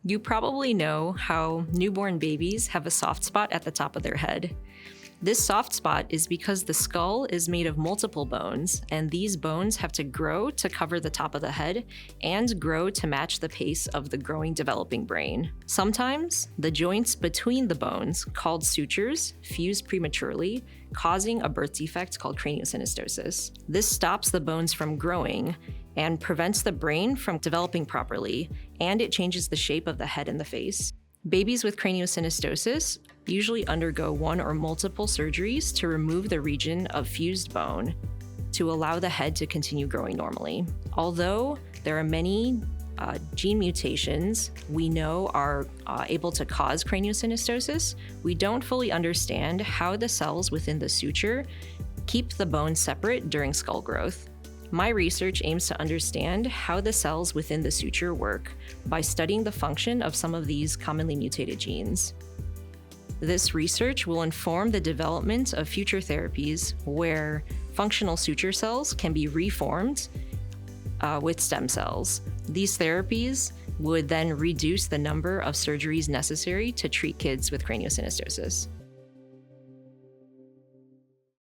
You probably know how newborn babies have a soft spot at the top of their head. This soft spot is because the skull is made of multiple bones, and these bones have to grow to cover the top of the head and grow to match the pace of the growing, developing brain. Sometimes, the joints between the bones, called sutures, fuse prematurely, causing a birth defect called craniosynostosis. This stops the bones from growing and prevents the brain from developing properly, and it changes the shape of the head and the face. Babies with craniosynostosis usually undergo one or multiple surgeries to remove the region of fused bone to allow the head to continue growing normally. Although there are many gene mutations we know are able to cause craniosynostosis, we don't fully understand how the cells within the suture keep the bone separate during skull growth. My research aims to understand how the cells within the suture work by studying the function of some of these commonly mutated genes. This research will inform the development of future therapies where functional suture cells can be reformed with stem cells. These therapies would then reduce the number of surgeries necessary to treat kids with craniosynostosis.